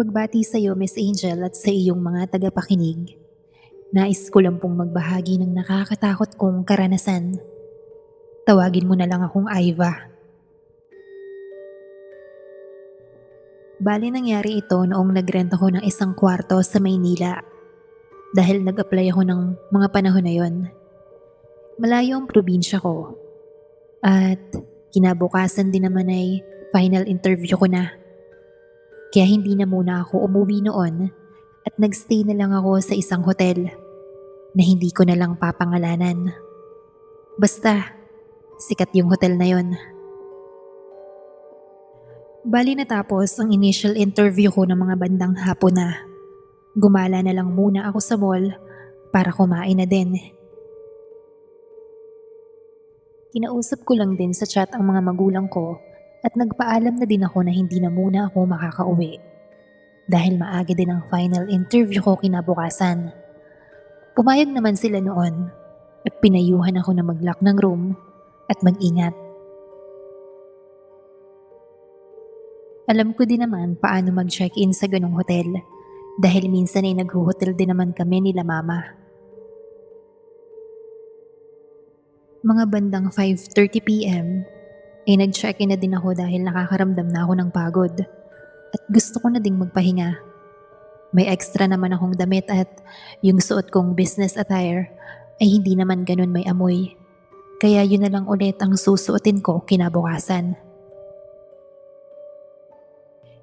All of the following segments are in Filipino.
Pagbati sa iyo, Miss Angel, at sa iyong mga tagapakinig. Nais ko lang pong magbahagi ng nakakatakot kong karanasan. Tawagin mo na lang akong Iva. Bali nangyari ito noong nag-rent ako ng isang kwarto sa Maynila dahil nag-apply ako ng mga panahon na yon. Malayo ang probinsya ko at kinabukasan din naman ay final interview ko na. Kaya hindi na muna ako umuwi noon at nagstay na lang ako sa isang hotel na hindi ko na lang papangalanan. Basta, sikat yung hotel na yon. Bali natapos ang initial interview ko ng mga bandang hapon na. Gumala na lang muna ako sa mall para kumain na din. Kinausap ko lang din sa chat ang mga magulang ko at nagpaalam na din ako na hindi na muna ako makakauwi dahil maaga din ang final interview ko kinabukasan. Pumayag naman sila noon at pinayuhan ako na mag-lock ng room at mag-ingat. Alam ko din naman paano mag-check-in sa ganong hotel dahil minsan ay nag-hotel din naman kami nila mama. Mga bandang 5:30 PM ay nag-check-in na din ako dahil nakakaramdam na ako ng pagod at gusto ko na ding magpahinga. May extra naman akong damit at yung suot kong business attire ay hindi naman ganun may amoy. Kaya yun na lang ulit ang susuotin ko kinabukasan.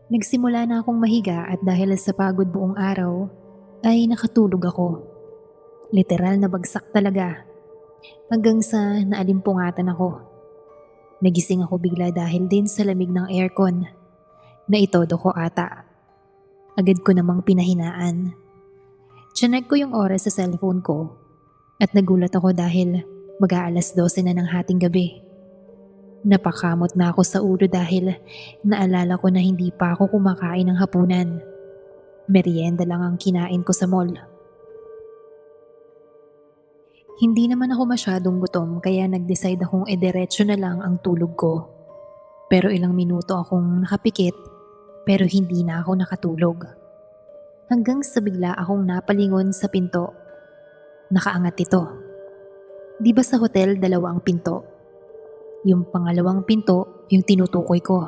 Nagsimula na akong mahiga at dahil sa pagod buong araw, ay nakatulog ako. Literal na bagsak talaga. Hanggang sa naalimpungatan ako. Nagising ako bigla dahil din sa lamig ng aircon. Naitodo ko ata. Agad ko namang pinahinaan. Tiyanek ko yung oras sa cellphone ko at nagulat ako dahil mag-aalas 12 na ng hating gabi. Napakamot na ako sa ulo dahil naalala ko na hindi pa ako kumakain ng hapunan. Merienda lang ang kinain ko sa mall. Hindi naman ako masyadong gutom kaya nag-decide akong ederecho na lang ang tulog ko. Pero ilang minuto akong nakapikit pero hindi na ako nakatulog. Hanggang sa bigla akong napalingon sa pinto. Nakaangat ito. Di ba sa hotel dalawa ang pinto? Yung pangalawang pinto yung tinutukoy ko.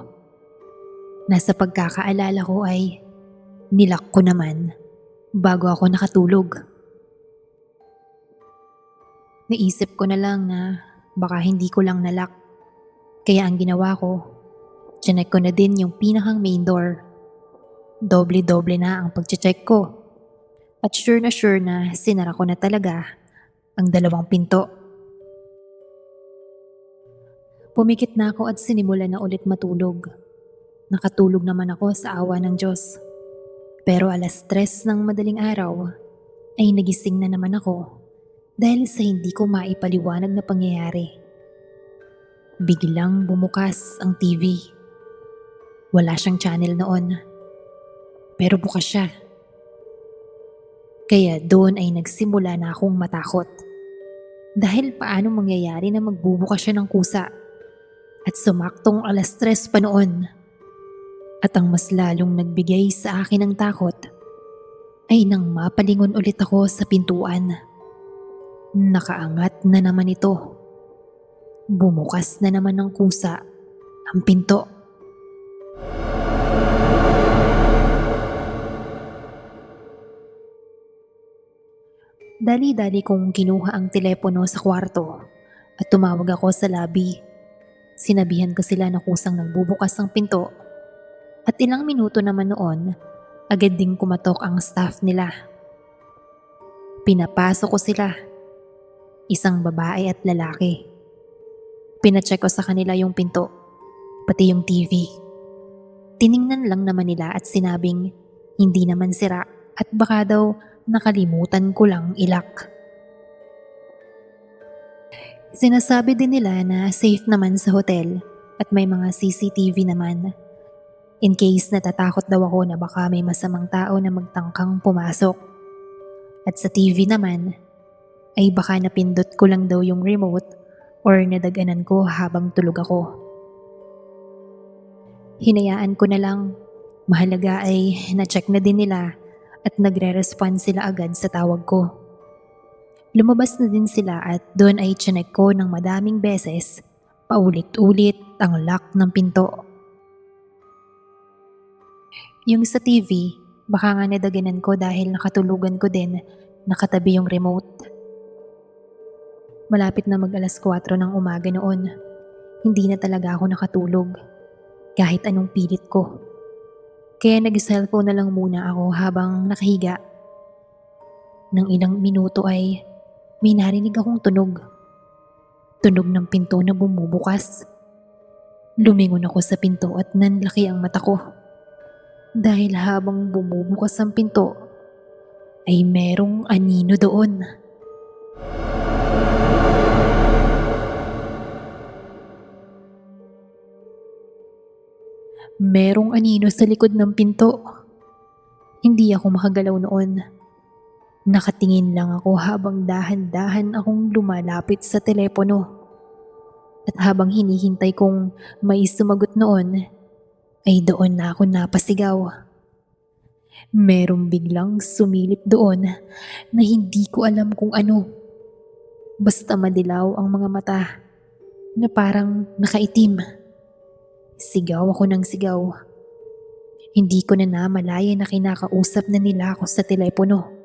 Nasa pagkakaalala ko ay nilak ko naman bago ako nakatulog. Naisip ko na lang na baka hindi ko lang nalak. Kaya ang ginawa ko, chinek ko na din yung pinakang main door. Doble-doble na ang pag-check ko. At sure na sinara ko na talaga ang dalawang pinto. Pumikit na ako at sinimula na ulit matulog. Nakatulog naman ako sa awa ng Diyos. Pero 3:00 ng madaling araw ay nagising na naman ako dahil sa hindi ko maipaliwanag na pangyayari. Biglang bumukas ang TV. Wala siyang channel noon. Pero bukas siya. Kaya doon ay nagsimula na akong matakot. Dahil paano mangyayari na magbubukas siya ng kusa? At sumaktong 3:00 pa noon. At ang mas lalong nagbigay sa akin ng takot ay nang mapalingon ulit ako sa pintuan. Nakaangat na naman ito. Bumukas na naman ng kusa ang pinto. Dali-dali kong kinuha ang telepono sa kwarto at tumawag ako sa lobby. Sinabihan ko sila na kusang nagbubukas ang pinto at ilang minuto naman noon, agad ding kumatok ang staff nila. Pinapasok ko sila, isang babae at lalaki. Pinacheck ko sa kanila yung pinto, pati yung TV. Tiningnan lang naman nila at sinabing hindi naman sira at baka daw nakalimutan ko lang ilak. Sinasabi din nila na safe naman sa hotel at may mga CCTV naman. In case natatakot daw ako na baka may masamang tao na magtangkang pumasok. At sa TV naman, ay baka napindot ko lang daw yung remote or nadaganan ko habang tulog ako. Hinayaan ko na lang Mahalaga ay na-check na din nila at nagre-respond sila agad sa tawag ko. Lumabas na din sila at doon ay chinek ko ng madaming beses, paulit-ulit ang lock ng pinto. Yung sa TV, baka nga nadaganan ko dahil nakatulugan ko din, nakatabi yung remote. Malapit na mag-alas 4 ng umaga noon. Hindi na talaga ako nakatulog, kahit anong pilit ko. Kaya nag-cellphone na lang muna ako habang nakahiga. Nang ilang minuto ay may narinig akong tunog. Tunog ng pinto na bumubukas. Lumingon ako sa pinto at nanlaki ang mata ko. Dahil habang bumubukas ang pinto, ay merong anino doon. Merong anino sa likod ng pinto. Hindi ako makagalaw noon. Nakatingin lang ako habang dahan-dahan akong lumalapit sa telepono. At habang hinihintay kong may sumagot noon, ay doon na ako napasigaw. Merong biglang sumilip doon na hindi ko alam kung ano. Basta madilaw ang mga mata na parang nakaitim. Sigaw ako ng sigaw. Hindi ko na namalaya na kinakausap na nila ako sa telepono.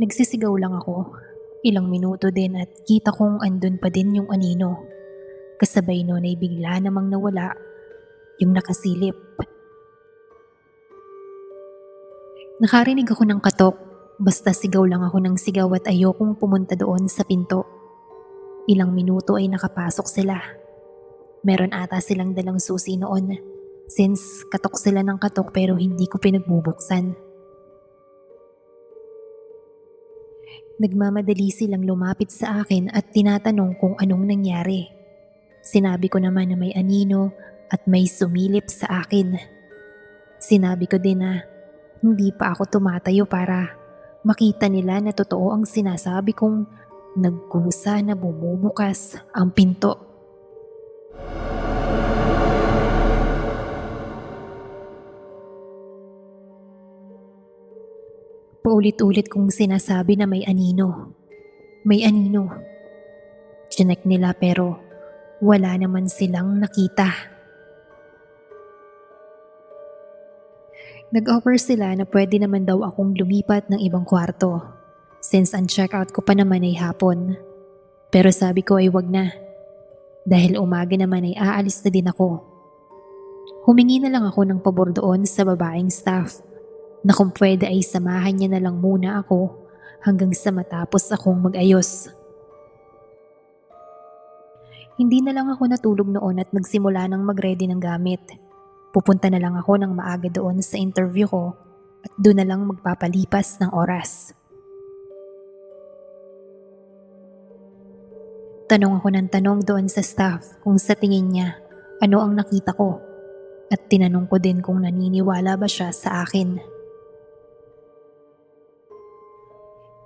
Nagsisigaw lang ako. Ilang minuto din at kita kong andun pa din yung anino. Kasabay nun ay bigla namang nawala yung nakasilip. Nakarinig ako ng katok, basta sigaw lang ako ng sigaw at ayokong pumunta doon sa pinto. Ilang minuto ay nakapasok sila. Meron ata silang dalang susi noon, since katok sila ng katok pero hindi ko pinagbubuksan. Nagmamadali silang lumapit sa akin at tinatanong kung anong nangyari. Sinabi ko naman na may anino at may sumilip sa akin. Sinabi ko din na hindi pa ako tumatayo para makita nila na totoo ang sinasabi kong nagkusa na bumubukas ang pinto. Paulit-ulit kong sinasabi na may anino. May anino. Chinek nila pero wala naman silang nakita. Nag-offer sila na pwede naman daw akong lumipat ng ibang kwarto since ang check-out ko pa naman ay hapon. Pero sabi ko ay wag na dahil umaga naman ay aalis na din ako. Humingi na lang ako ng pabor doon sa babaeng staff na kung pwede ay samahan niya na lang muna ako hanggang sa matapos akong mag-ayos. Hindi na lang ako natulog noon at nagsimula ng mag-ready ng gamit. Pupunta na lang ako ng maaga doon sa interview ko at doon na lang magpapalipas ng oras. Tanong ako ng tanong doon sa staff kung sa tingin niya ano ang nakita ko at tinanong ko din kung naniniwala ba siya sa akin.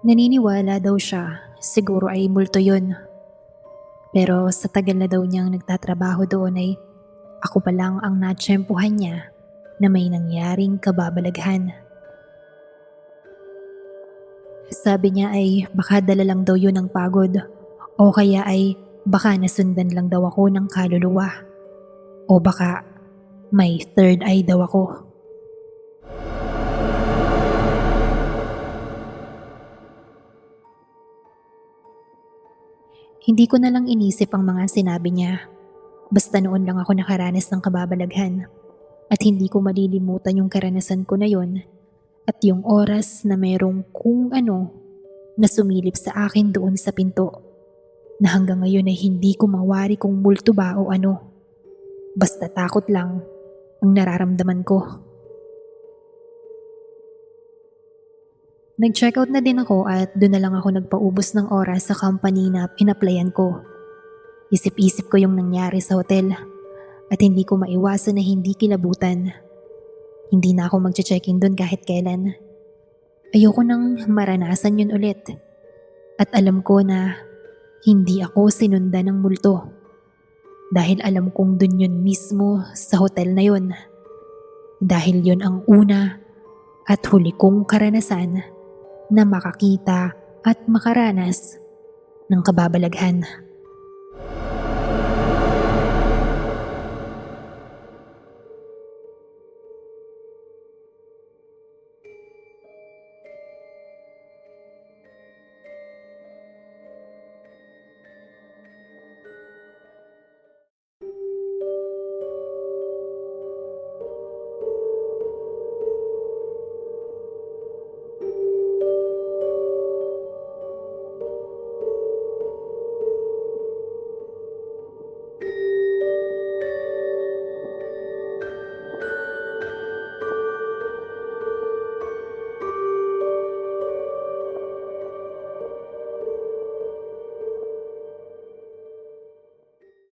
Naniniwala daw siya, siguro ay multo yun. Pero sa tagal na daw niyang nagtatrabaho doon ay ako pa lang ang natsyempuhan niya na may nangyaring kababalaghan. Sabi niya ay baka dala lang daw yun ng pagod o kaya ay baka nasundan lang daw ako ng kaluluwa o baka may third eye daw ako. Hindi ko na lang inisip ang mga sinabi niya. Basta noon lang ako nakaranas ng kababalaghan at hindi ko malilimutan yung karanasan ko na yon at yung oras na merong kung ano na sumilip sa akin doon sa pinto na hanggang ngayon ay hindi ko mawari kung multo ba o ano. Basta takot lang ang nararamdaman ko. Nag-checkout na din ako at doon na lang ako nagpaubos ng oras sa company na in-applyan ko. Isip-isip ko yung nangyari sa hotel at hindi ko maiwasan na hindi kilabutan. Hindi na ako mag-check-in doon kahit kailan. Ayoko nang maranasan yun ulit. At alam ko na Hindi ako sinundan ng multo dahil alam kong dun yun mismo sa hotel na yun. Dahil yun ang una at huli kong karanasan na makakita at makaranas ng kababalaghan.